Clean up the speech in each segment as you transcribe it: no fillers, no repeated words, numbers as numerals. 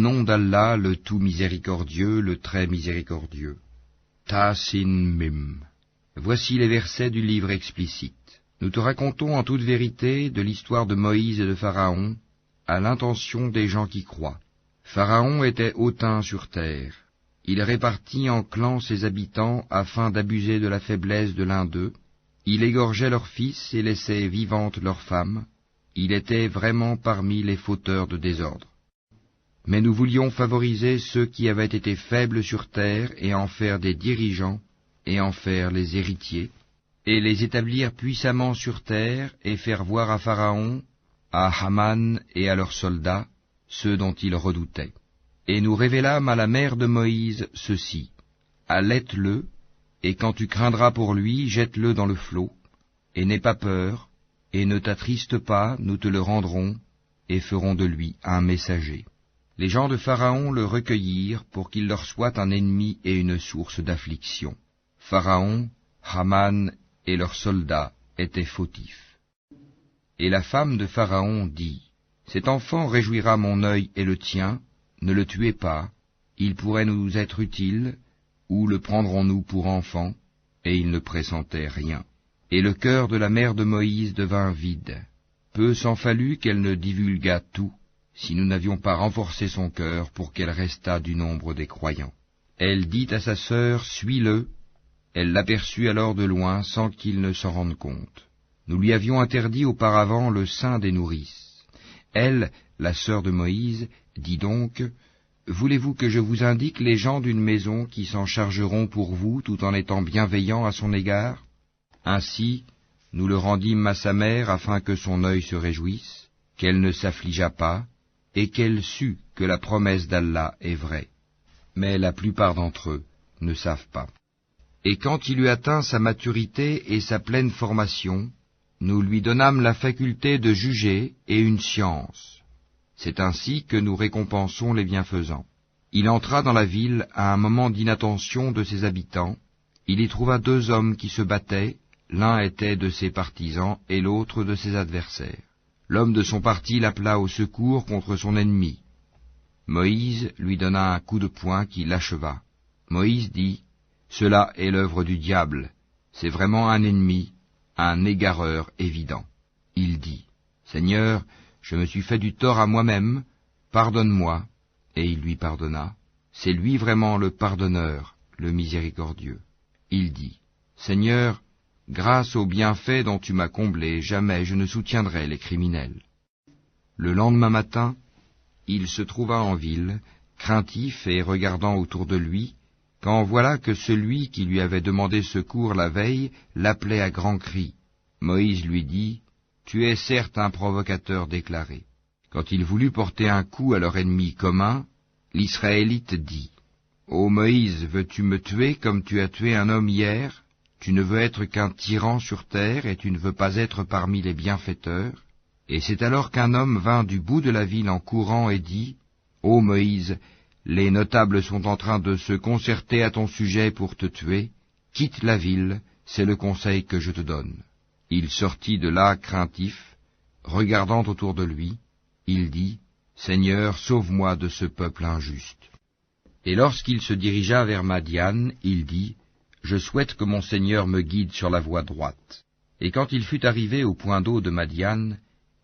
nom d'Allah, le tout miséricordieux, le très miséricordieux. Ta-Sin Mim. Voici les versets du livre explicite. Nous te racontons en toute vérité de l'histoire de Moïse et de Pharaon, à l'intention des gens qui croient. Pharaon était hautain sur terre. Il répartit en clans ses habitants afin d'abuser de la faiblesse de l'un d'eux. Il égorgeait leurs fils et laissait vivantes leurs femmes. Il était vraiment parmi les fauteurs de désordre. Mais nous voulions favoriser ceux qui avaient été faibles sur terre et en faire des dirigeants et en faire les héritiers, et les établir puissamment sur terre et faire voir à Pharaon, à Haman et à leurs soldats, ceux dont ils redoutaient. Et nous révélâmes à la mère de Moïse ceci: allaite-le, et quand tu craindras pour lui, jette-le dans le flot, et n'aie pas peur, et ne t'attriste pas, nous te le rendrons, et ferons de lui un messager. Les gens de Pharaon le recueillirent pour qu'il leur soit un ennemi et une source d'affliction. Pharaon, Haman et leurs soldats étaient fautifs. Et la femme de Pharaon dit: cet enfant réjouira mon œil et le tien, ne le tuez pas, il pourrait nous être utile, ou le prendrons-nous pour enfant? Et il ne pressentait rien. Et le cœur de la mère de Moïse devint vide. Peu s'en fallut qu'elle ne divulguât tout, si nous n'avions pas renforcé son cœur pour qu'elle restât du nombre des croyants. Elle dit à sa sœur: suis-le. Elle l'aperçut alors de loin sans qu'il ne s'en rende compte. Nous lui avions interdit auparavant le sein des nourrices. Elle, la sœur de Moïse, dit donc: voulez-vous que je vous indique les gens d'une maison qui s'en chargeront pour vous tout en étant bienveillants à son égard? Ainsi, nous le rendîmes à sa mère afin que son œil se réjouisse, qu'elle ne s'affligeât pas, et qu'elle sût que la promesse d'Allah est vraie. Mais la plupart d'entre eux ne savent pas. Et quand il eut atteint sa maturité et sa pleine formation, nous lui donnâmes la faculté de juger et une science. C'est ainsi que nous récompensons les bienfaisants. Il entra dans la ville à un moment d'inattention de ses habitants. Il y trouva deux hommes qui se battaient, l'un était de ses partisans et l'autre de ses adversaires. L'homme de son parti l'appela au secours contre son ennemi. Moïse lui donna un coup de poing qui l'acheva. Moïse dit: cela est l'œuvre du diable, c'est vraiment un ennemi, un égareur évident. Il dit: Seigneur, je me suis fait du tort à moi-même, pardonne-moi. Et il lui pardonna. C'est lui vraiment le pardonneur, le miséricordieux. Il dit: Seigneur, grâce aux bienfaits dont tu m'as comblé, jamais je ne soutiendrai les criminels. Le lendemain matin, il se trouva en ville, craintif et regardant autour de lui, quand voilà que celui qui lui avait demandé secours la veille l'appelait à grands cris. Moïse lui dit: tu es certes un provocateur déclaré. Quand il voulut porter un coup à leur ennemi commun, l'Israélite dit: Ô Moïse, veux-tu me tuer comme tu as tué un homme hier? Tu ne veux être qu'un tyran sur terre, et tu ne veux pas être parmi les bienfaiteurs. Et c'est alors qu'un homme vint du bout de la ville en courant et dit: Ô Moïse, les notables sont en train de se concerter à ton sujet pour te tuer. Quitte la ville, c'est le conseil que je te donne. Il sortit de là craintif, regardant autour de lui. Il dit: Seigneur, sauve-moi de ce peuple injuste. Et lorsqu'il se dirigea vers Madian, il dit: Je souhaite que mon Seigneur me guide sur la voie droite. Et quand il fut arrivé au point d'eau de Madian,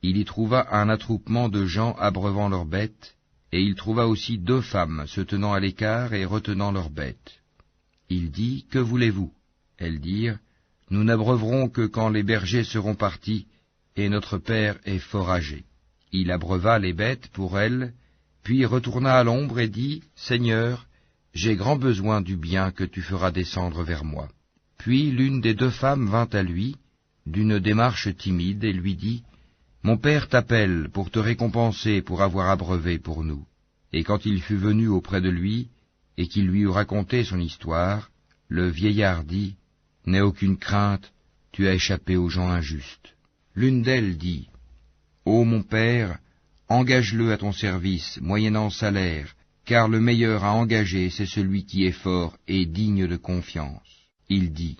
il y trouva un attroupement de gens abreuvant leurs bêtes, et il trouva aussi 2 femmes se tenant à l'écart et retenant leurs bêtes. Il dit: Que voulez-vous? Elles dirent: Nous n'abreuverons que quand les bergers seront partis, et notre père est fort âgé. Il abreuva les bêtes pour elles, puis retourna à l'ombre et dit: Seigneur, j'ai grand besoin du bien que tu feras descendre vers moi. Puis l'une des 2 femmes vint à lui, d'une démarche timide, et lui dit: Mon père t'appelle pour te récompenser pour avoir abreuvé pour nous. Et quand il fut venu auprès de lui, et qu'il lui eut raconté son histoire, le vieillard dit: N'aie aucune crainte, tu as échappé aux gens injustes. L'une d'elles dit: Ô mon père, engage-le à ton service, moyennant salaire, car le meilleur à engager, c'est celui qui est fort et digne de confiance. Il dit: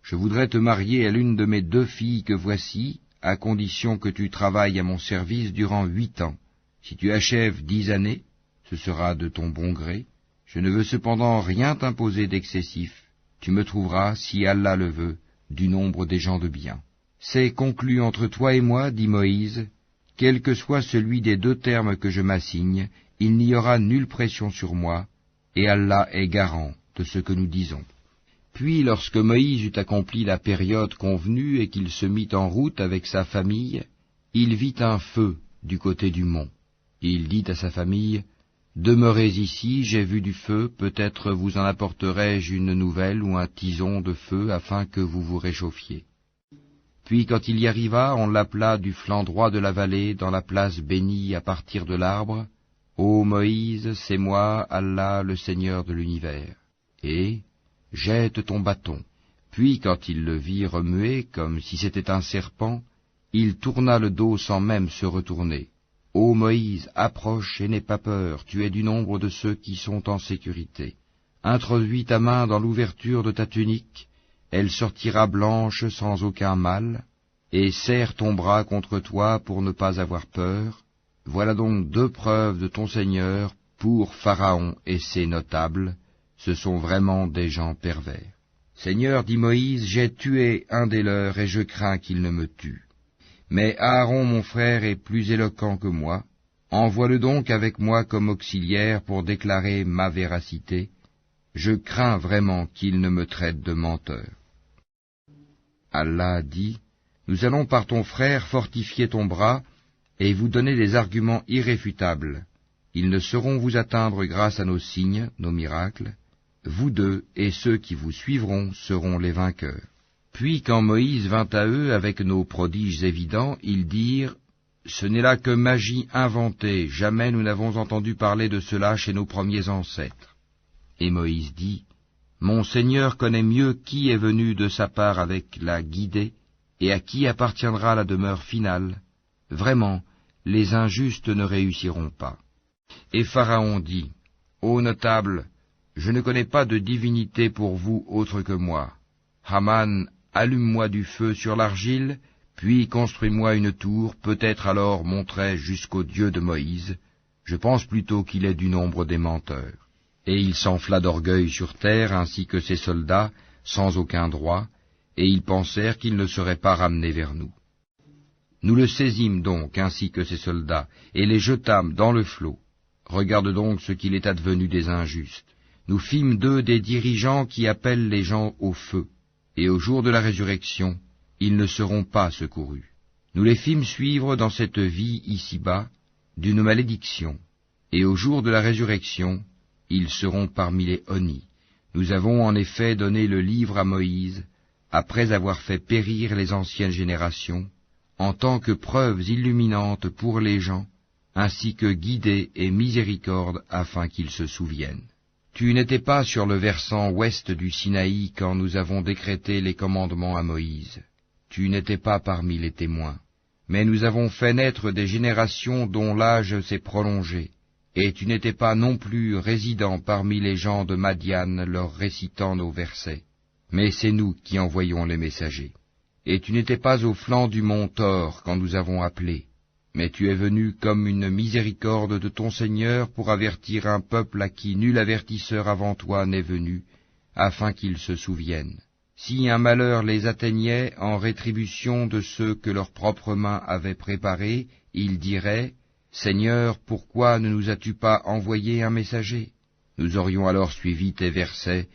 Je voudrais te marier à l'une de mes 2 filles que voici, à condition que tu travailles à mon service durant 8 ans. Si tu achèves 10 années, ce sera de ton bon gré. Je ne veux cependant rien t'imposer d'excessif. Tu me trouveras, si Allah le veut, du nombre des gens de bien. C'est conclu entre toi et moi, dit Moïse, quel que soit celui des deux termes que je m'assigne, il n'y aura nulle pression sur moi, et Allah est garant de ce que nous disons. Puis, lorsque Moïse eut accompli la période convenue et qu'il se mit en route avec sa famille, il vit un feu du côté du mont. Il dit à sa famille, « Demeurez ici, j'ai vu du feu, peut-être vous en apporterai-je une nouvelle ou un tison de feu afin que vous vous réchauffiez. » Puis quand il y arriva, on l'appela du flanc droit de la vallée, dans la place bénie à partir de l'arbre, « Ô Moïse, c'est moi, Allah, le Seigneur de l'univers. » Et « Jette ton bâton. » Puis quand il le vit remuer, comme si c'était un serpent, il tourna le dos sans même se retourner. « Ô Moïse, approche et n'aie pas peur, tu es du nombre de ceux qui sont en sécurité. Introduis ta main dans l'ouverture de ta tunique, elle sortira blanche sans aucun mal, et serre ton bras contre toi pour ne pas avoir peur. Voilà donc deux preuves de ton Seigneur pour Pharaon et ses notables, ce sont vraiment des gens pervers. Seigneur, dit Moïse, j'ai tué un des leurs et je crains qu'il ne me tue. Mais Aaron, mon frère, est plus éloquent que moi. Envoie-le donc avec moi comme auxiliaire pour déclarer ma véracité. Je crains vraiment qu'il ne me traite de menteur. Allah dit, nous allons par ton frère fortifier ton bras et vous donner des arguments irréfutables. Ils ne sauront vous atteindre grâce à nos signes, nos miracles. Vous deux et ceux qui vous suivront seront les vainqueurs. Puis quand Moïse vint à eux avec nos prodiges évidents, ils dirent, « Ce n'est là que magie inventée, jamais nous n'avons entendu parler de cela chez nos premiers ancêtres. » Et Moïse dit, « Mon Seigneur connaît mieux qui est venu de sa part avec la guidée, et à qui appartiendra la demeure finale. Vraiment, les injustes ne réussiront pas. » Et Pharaon dit, « Ô notables, je ne connais pas de divinité pour vous autre que moi. Haman, allume-moi du feu sur l'argile, puis construis-moi une tour, peut-être alors monterai-je jusqu'au Dieu de Moïse. Je pense plutôt qu'il est du nombre des menteurs. » Et il s'enfla d'orgueil sur terre, ainsi que ses soldats, sans aucun droit, et ils pensèrent qu'il ne serait pas ramené vers nous. Nous le saisîmes donc, ainsi que ses soldats, et les jetâmes dans le flot. Regarde donc ce qu'il est advenu des injustes. Nous fîmes d'eux des dirigeants qui appellent les gens au feu, et au jour de la résurrection, ils ne seront pas secourus. Nous les fîmes suivre dans cette vie ici-bas d'une malédiction, et au jour de la résurrection, ils seront parmi les honnis. Nous avons en effet donné le livre à Moïse, après avoir fait périr les anciennes générations, en tant que preuves illuminantes pour les gens, ainsi que guidée et miséricorde afin qu'ils se souviennent. Tu n'étais pas sur le versant ouest du Sinaï quand nous avons décrété les commandements à Moïse. Tu n'étais pas parmi les témoins. Mais nous avons fait naître des générations dont l'âge s'est prolongé, et tu n'étais pas non plus résident parmi les gens de Madian leur récitant nos versets. Mais c'est nous qui envoyons les messagers. Et tu n'étais pas au flanc du mont Thor quand nous avons appelé. Mais tu es venu comme une miséricorde de ton Seigneur pour avertir un peuple à qui nul avertisseur avant toi n'est venu, afin qu'ils se souviennent. Si un malheur les atteignait en rétribution de ceux que leurs propres mains avaient préparés, ils diraient, « Seigneur, pourquoi ne nous as-tu pas envoyé un messager ?» Nous aurions alors suivi tes versets,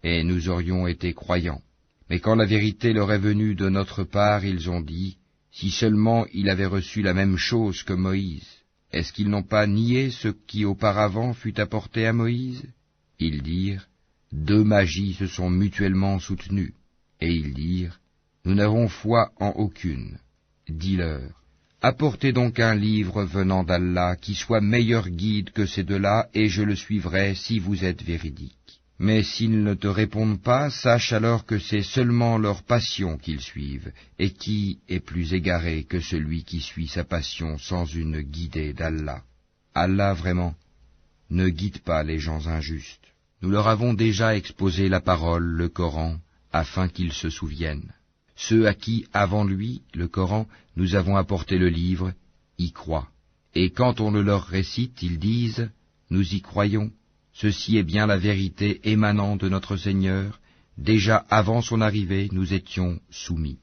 et nous aurions été croyants. Mais quand la vérité leur est venue de notre part, ils ont dit, si seulement il avait reçu la même chose que Moïse, est-ce qu'ils n'ont pas nié ce qui auparavant fut apporté à Moïse? Ils dirent, deux magies se sont mutuellement soutenues. Et ils dirent, nous n'avons foi en aucune. Dis-leur, apportez donc un livre venant d'Allah qui soit meilleur guide que ces deux-là, et je le suivrai si vous êtes véridiques. Mais s'ils ne te répondent pas, sache alors que c'est seulement leur passion qu'ils suivent, et qui est plus égaré que celui qui suit sa passion sans une guidée d'Allah. Allah vraiment ne guide pas les gens injustes. Nous leur avons déjà exposé la parole, le Coran, afin qu'ils se souviennent. Ceux à qui, avant lui, le Coran, nous avons apporté le livre, y croient. Et quand on le leur récite, ils disent, nous y croyons, ceci est bien la vérité émanant de notre Seigneur, déjà avant son arrivée nous étions soumis.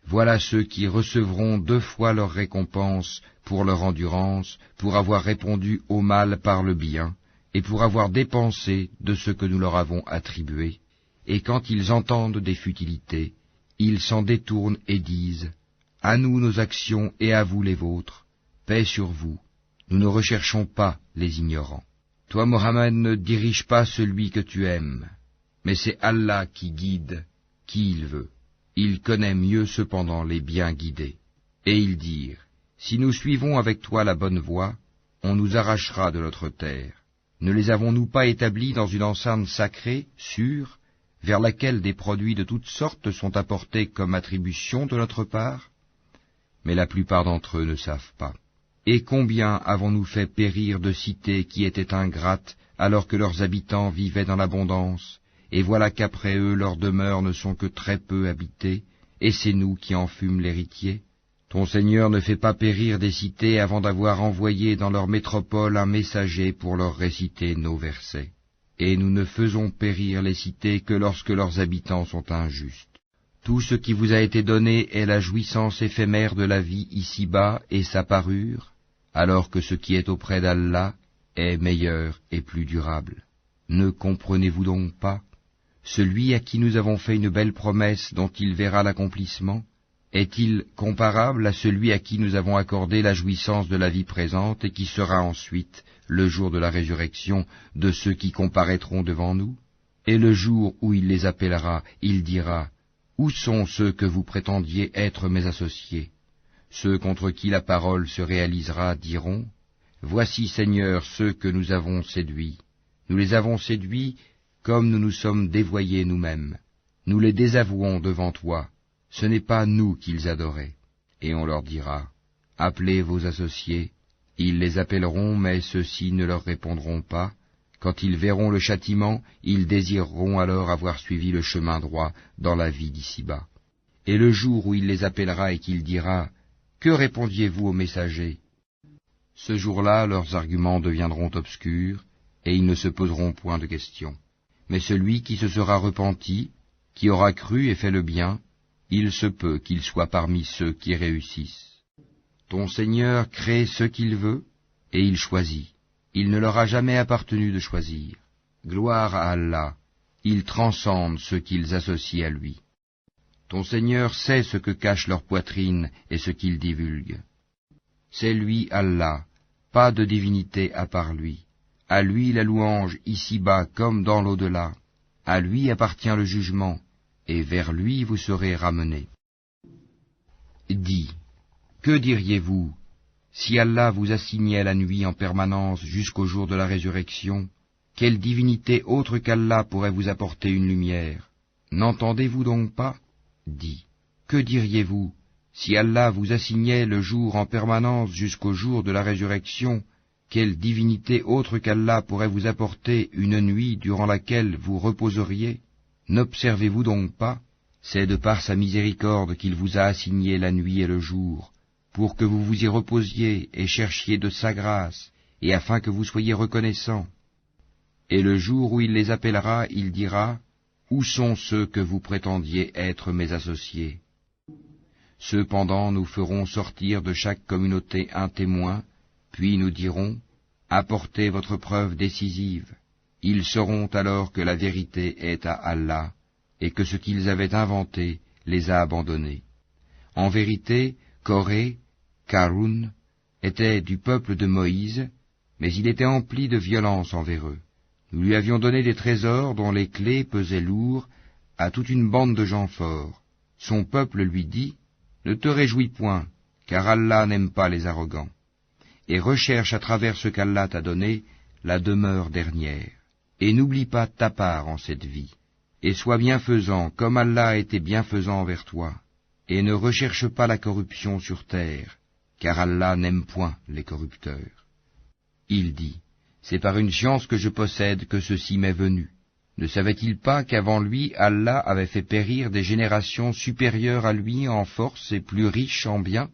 Voilà ceux qui recevront 2 fois leur récompense pour leur endurance, pour avoir répondu au mal par le bien, et pour avoir dépensé de ce que nous leur avons attribué. Et quand ils entendent des futilités, ils s'en détournent et disent « À nous nos actions et à vous les vôtres, paix sur vous, nous ne recherchons pas les ignorants. » Toi, Mohammed, ne dirige pas celui que tu aimes, mais c'est Allah qui guide qui il veut. Il connaît mieux cependant les bien guidés. Et ils dirent, si nous suivons avec toi la bonne voie, on nous arrachera de notre terre. Ne les avons-nous pas établis dans une enceinte sacrée, sûre, vers laquelle des produits de toutes sortes sont apportés comme attribution de notre part? Mais la plupart d'entre eux ne savent pas. Et combien avons-nous fait périr de cités qui étaient ingrates, alors que leurs habitants vivaient dans l'abondance? Et voilà qu'après eux leurs demeures ne sont que très peu habitées, et c'est nous qui en fûmes l'héritier. Ton Seigneur ne fait pas périr des cités avant d'avoir envoyé dans leur métropole un messager pour leur réciter nos versets. Et nous ne faisons périr les cités que lorsque leurs habitants sont injustes. Tout ce qui vous a été donné est la jouissance éphémère de la vie ici-bas et sa parure, alors que ce qui est auprès d'Allah est meilleur et plus durable. Ne comprenez-vous donc pas? Celui à qui nous avons fait une belle promesse dont il verra l'accomplissement, est-il comparable à celui à qui nous avons accordé la jouissance de la vie présente et qui sera ensuite, le jour de la résurrection, de ceux qui comparaîtront devant nous? Et le jour où il les appellera, il dira, « Où sont ceux que vous prétendiez être mes associés ?» Ceux contre qui la parole se réalisera diront, « Voici, Seigneur, ceux que nous avons séduits. Nous les avons séduits comme nous nous sommes dévoyés nous-mêmes. Nous les désavouons devant toi. Ce n'est pas nous qu'ils adoraient. » Et on leur dira, « Appelez vos associés. » Ils les appelleront, mais ceux-ci ne leur répondront pas. Quand ils verront le châtiment, ils désireront alors avoir suivi le chemin droit dans la vie d'ici-bas. Et le jour où il les appellera et qu'il dira, « Que répondiez-vous aux messagers ?» Ce jour-là, leurs arguments deviendront obscurs, et ils ne se poseront point de questions. Mais celui qui se sera repenti, qui aura cru et fait le bien, il se peut qu'il soit parmi ceux qui réussissent. Ton Seigneur crée ce qu'il veut, et il choisit. Il ne leur a jamais appartenu de choisir. Gloire à Allah, il transcende ceux qu'ils associent à lui. Ton Seigneur sait ce que cache leur poitrine et ce qu'ils divulguent. C'est lui, Allah, pas de divinité à part lui. À lui la louange ici-bas comme dans l'au-delà. À lui appartient le jugement, et vers lui vous serez ramenés. Dis, que diriez-vous si Allah vous assignait la nuit en permanence jusqu'au jour de la résurrection? Quelle divinité autre qu'Allah pourrait vous apporter une lumière? N'entendez-vous donc pas? Dis, que diriez-vous si Allah vous assignait le jour en permanence jusqu'au jour de la résurrection? Quelle divinité autre qu'Allah pourrait vous apporter une nuit durant laquelle vous reposeriez? N'observez-vous donc pas? C'est de par sa miséricorde qu'il vous a assigné la nuit et le jour, pour que vous vous y reposiez et cherchiez de sa grâce, et afin que vous soyez reconnaissants. Et le jour où il les appellera, il dira, « Où sont ceux que vous prétendiez être mes associés ?» Cependant nous ferons sortir de chaque communauté un témoin, puis nous dirons, « Apportez votre preuve décisive. » Ils sauront alors que la vérité est à Allah, et que ce qu'ils avaient inventé les a abandonnés. En vérité, Corée, Karun, était du peuple de Moïse, mais il était empli de violence envers eux. Nous lui avions donné des trésors dont les clés pesaient lourd à toute une bande de gens forts. Son peuple lui dit, « Ne te réjouis point, car Allah n'aime pas les arrogants. Et recherche à travers ce qu'Allah t'a donné la demeure dernière. Et n'oublie pas ta part en cette vie. Et sois bienfaisant comme Allah a été bienfaisant envers toi. Et ne recherche pas la corruption sur terre, car Allah n'aime point les corrupteurs. » Il dit, « C'est par une science que je possède que ceci m'est venu. Ne savait-il pas qu'avant lui, Allah avait fait périr des générations supérieures à lui en force et plus riches en biens,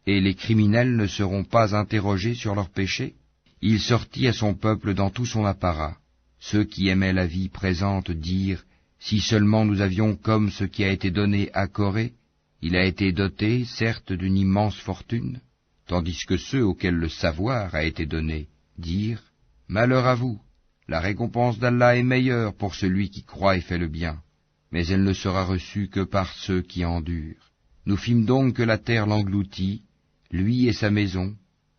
et les criminels ne seront pas interrogés sur leurs péchés? Il sortit à son peuple dans tout son apparat. Ceux qui aimaient la vie présente dirent, si seulement nous avions comme ce qui a été donné à Corée, il a été doté, certes, d'une immense fortune, tandis que ceux auxquels le savoir a été donné dirent, malheur à vous, la récompense d'Allah est meilleure pour celui qui croit et fait le bien, mais elle ne sera reçue que par ceux qui endurent. Nous fîmes donc que la terre l'engloutit, lui et sa maison,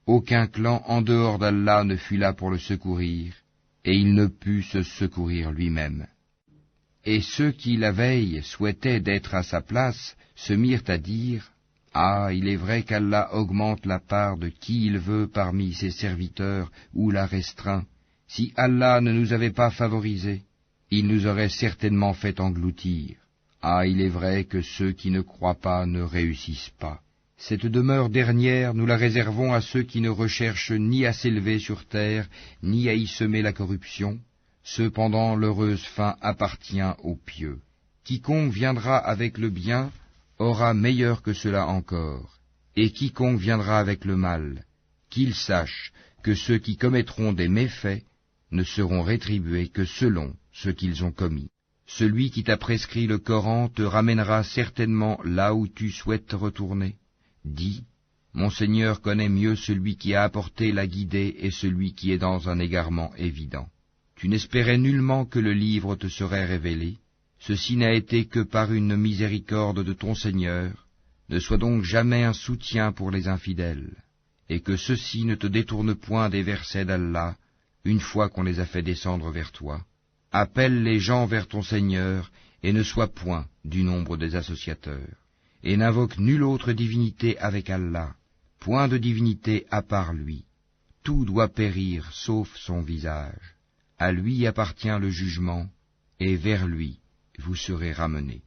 aucun clan en dehors d'Allah ne fut là pour le secourir, et il ne put se secourir lui-même. Et ceux qui, la veille, souhaitaient d'être à sa place, se mirent à dire, « Ah, il est vrai qu'Allah augmente la part de qui il veut parmi ses serviteurs ou la restreint. Si Allah ne nous avait pas favorisés, il nous aurait certainement fait engloutir. Ah, il est vrai que ceux qui ne croient pas ne réussissent pas. Cette demeure dernière, nous la réservons à ceux qui ne recherchent ni à s'élever sur terre, ni à y semer la corruption. Cependant, l'heureuse fin appartient aux pieux. Quiconque viendra avec le bien aura meilleur que cela encore, et quiconque viendra avec le mal, qu'il sache que ceux qui commettront des méfaits ne seront rétribués que selon ce qu'ils ont commis. Celui qui t'a prescrit le Coran te ramènera certainement là où tu souhaites retourner. Dis, mon Seigneur connaît mieux celui qui a apporté la guidée et celui qui est dans un égarement évident. Tu n'espérais nullement que le livre te serait révélé. Ceci n'a été que par une miséricorde de ton Seigneur. Ne sois donc jamais un soutien pour les infidèles, et que ceux-ci ne te détournent point des versets d'Allah, une fois qu'on les a fait descendre vers toi. Appelle les gens vers ton Seigneur, et ne sois point du nombre des associateurs. Et n'invoque nulle autre divinité avec Allah, point de divinité à part lui. Tout doit périr sauf son visage. À lui appartient le jugement, et vers lui vous serez ramenés.